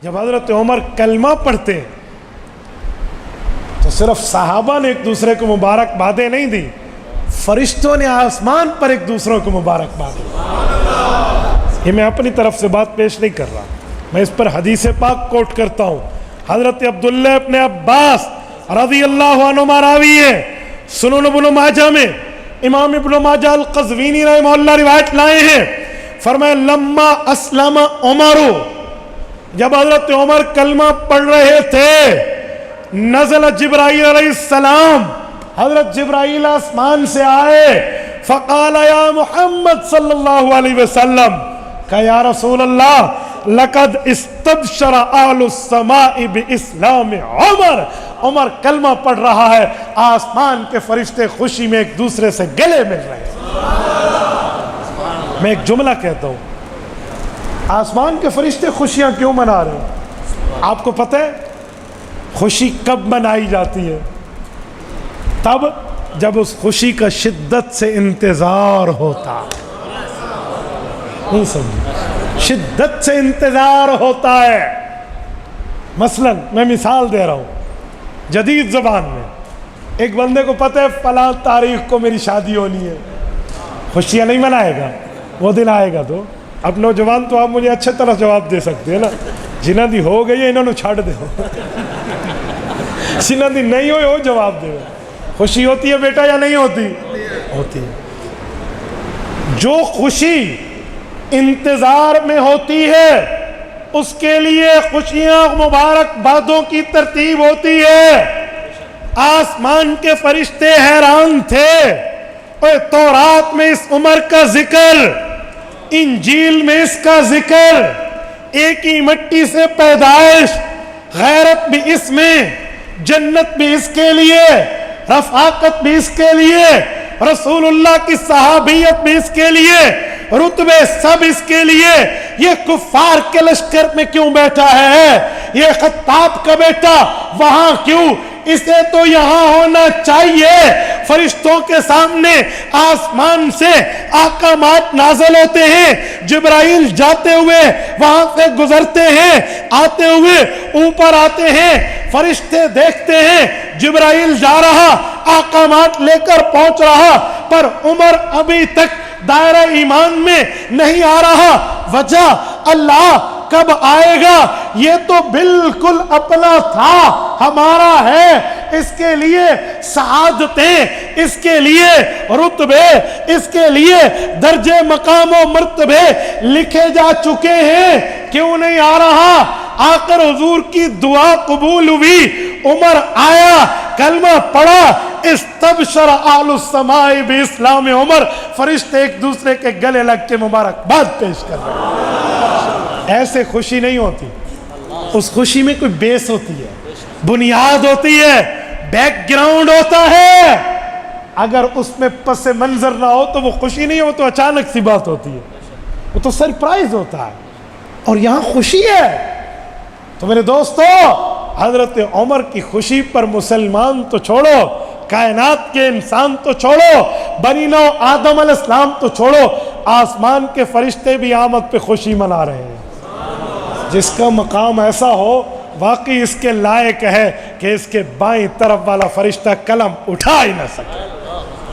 جب حضرت عمر کلمہ پڑھتے تو صرف صحابہ نے ایک دوسرے کو مبارکبادیں نہیں دی، فرشتوں نے آسمان پر ایک دوسروں کو مبارکباد دی۔ یہ میں اپنی طرف سے بات پیش نہیں کر رہا، میں اس پر حدیث پاک کوٹ کرتا ہوں۔ حضرت عبداللہ ابن عباس رضی اللہ عنہما راوی ہے، سنن ابن ماجہ میں امام ابن ماجہ القزوینی رحمہ اللہ روایت لائے ہیں، فرمائے لما اسلم عمر، جب حضرت عمر کلمہ پڑھ رہے تھے، نزل جبرائیل علیہ السلام، حضرت جبرائیل آسمان سے آئے، فقال یا محمد صلی اللہ علیہ وسلم، کہ یا رسول اللہ لقد استبشر اہل السماء باسلام عمر، عمر کلمہ پڑھ رہا ہے، آسمان کے فرشتے خوشی میں ایک دوسرے سے گلے مل رہے ہیں۔ میں ایک جملہ کہتا ہوں، آسمان کے فرشتے خوشیاں کیوں منا رہے ہیں؟ آپ کو پتہ ہے خوشی کب منائی جاتی ہے؟ تب جب اس خوشی کا شدت سے انتظار ہوتا، نہیں سمجھے، شدت سے انتظار ہوتا ہے۔ مثلا میں مثال دے رہا ہوں جدید زبان میں، ایک بندے کو پتہ ہے فلاں تاریخ کو میری شادی ہونی ہے، خوشیاں نہیں منائے گا، وہ دن آئے گا تو اب نوجوان تو آپ مجھے اچھے طرح جواب دے سکتے ہیں نا، جنہاں دی ہو گئی ہے انہوں نے چھاڑ دے ہو، جنہاں دی نہیں ہوئی ہو جواب دے ہو۔ خوشی ہوتی ہے بیٹا یا نہیں ہوتی؟ ہوتی ہے۔ جو خوشی انتظار میں ہوتی ہے اس کے لیے خوشیاں مبارک بادوں کی ترتیب ہوتی ہے۔ آسمان کے فرشتے حیران تھے، اور تورات میں اس عمر کا ذکر، انجیل میں اس کا ذکر، ایک ہی مٹی سے پیدائش، غیرت بھی اس میں، جنت بھی اس کے لیے، رفاقت بھی اس کے لیے، رسول اللہ کی صحابیت بھی اس کے لیے، رتبے سب اس کے لیے۔ یہ کفار کے لشکر میں کیوں بیٹھا ہے؟ یہ خطاب کا بیٹا وہاں کیوں؟ اسے تو یہاں ہونا چاہیے۔ فرشتوں کے سامنے آسمان سے احکامات نازل ہوتے ہیں، جبرائیل جاتے ہوئے وہاں سے گزرتے ہیں، آتے ہوئے اوپر آتے ہیں، فرشتے دیکھتے ہیں جبرائیل جا رہا، احکامات لے کر پہنچ رہا، پر عمر ابھی تک دائرہ ایمان میں نہیں آ رہا۔ وجہ اللہ کب آئے گا؟ یہ تو بالکل اپنا تھا، ہمارا ہے، اس کے لیے سعادتیں، اس کے لیے رتبے، اس کے لیے درجے مقام و مرتبے لکھے جا چکے ہیں، کیوں نہیں آ رہا؟ آخر حضور کی دعا قبول ہوئی، عمر آیا، کلمہ پڑھا، استبشر اہل السماء باسلام عمر، فرشتے ایک دوسرے کے گلے لگ کے مبارکباد پیش کر رہے ہیں۔ ایسے خوشی نہیں ہوتی، اس خوشی میں کوئی بیس ہوتی ہے، بنیاد ہوتی ہے، بیک گراؤنڈ ہوتا ہے۔ اگر اس میں پس منظر نہ ہو تو وہ خوشی نہیں ہو، تو اچانک سی بات ہوتی ہے، وہ تو سرپرائز ہوتا ہے، اور یہاں خوشی ہے۔ تو میرے دوستو، حضرت عمر کی خوشی پر مسلمان تو چھوڑو، کائنات کے انسان تو چھوڑو، بنی نوع آدم علیہ السلام تو چھوڑو، آسمان کے فرشتے بھی آمد پہ خوشی منا رہے ہیں۔ جس کا مقام ایسا ہو، واقعی اس کے لائق ہے کہ اس کے بائیں طرف والا فرشتہ قلم اٹھا ہی نہ سکے،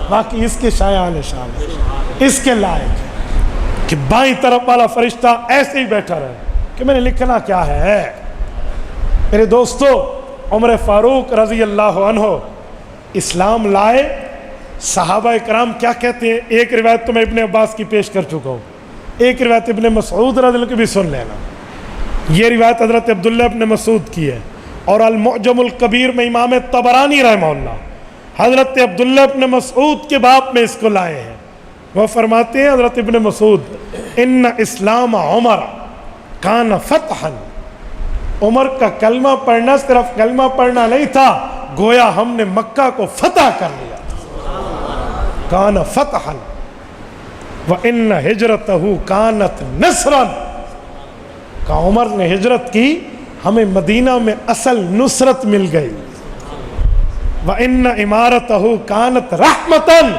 واقعی اس کے شایان شان ہے، اس کے لائق ہے کہ بائیں طرف والا فرشتہ ایسے ہی بیٹھا رہے کہ میں نے لکھنا کیا ہے۔ میرے دوستو، عمر فاروق رضی اللہ عنہ اسلام لائے، صحابہ اکرام کیا کہتے ہیں؟ ایک روایت تو میں ابن عباس کی پیش کر چکا ہوں، ایک روایت ابن مسعود رضی اللہ عنہ کی بھی سن لینا۔ یہ روایت حضرت عبداللہ ابن مسعود کی ہے، اور المعجم الکبیر میں امام طبرانی رحمہ اللہ حضرت عبداللہ ابن مسعود کے باب میں اس کو لائے ہیں۔ وہ فرماتے ہیں حضرت ابن مسعود، ان اسلام عمر کان فتحا، عمر کا کلمہ پڑھنا صرف کلمہ پڑھنا نہیں تھا، گویا ہم نے مکہ کو فتح کر لیا، کان فتحا وان ہجرتہ کانت نصرا، کہ عمر نے ہجرت کی، ہمیں مدینہ میں اصل نصرت مل گئی، وَإِنَّ إِمَارَتَهُ كَانَتْ رَحْمَةً،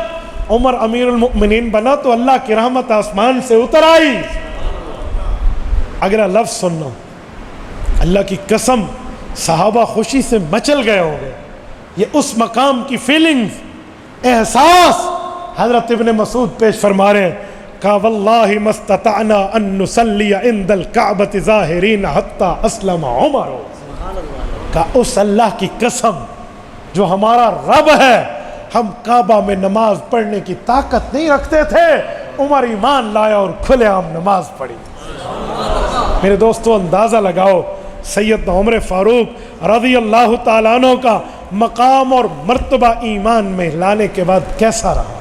عمر امیر المؤمنین بنا تو اللہ کی رحمت آسمان سے اتر آئی۔ اگلا لفظ سننا، اللہ کی قسم صحابہ خوشی سے مچل گئے ہوں گے. یہ اس مقام کی فیلنگز، احساس حضرت ابن مسعود پیش فرما رہے ہیں. کہا واللہ ما استطعنا ان نصلی عند الکعبۃ ظاہرین حتی اسلم عمر. کہا اس اللہ کی قسم جو ہمارا رب ہے، ہم کعبہ میں نماز پڑھنے کی طاقت نہیں رکھتے تھے، عمر ایمان لایا اور کھلے عام نماز پڑھی. میرے دوستو اندازہ لگاؤ سیدنا عمر فاروق رضی اللہ تعالیٰ عنہ کا مقام اور مرتبہ ایمان میں لانے کے بعد کیسا رہا.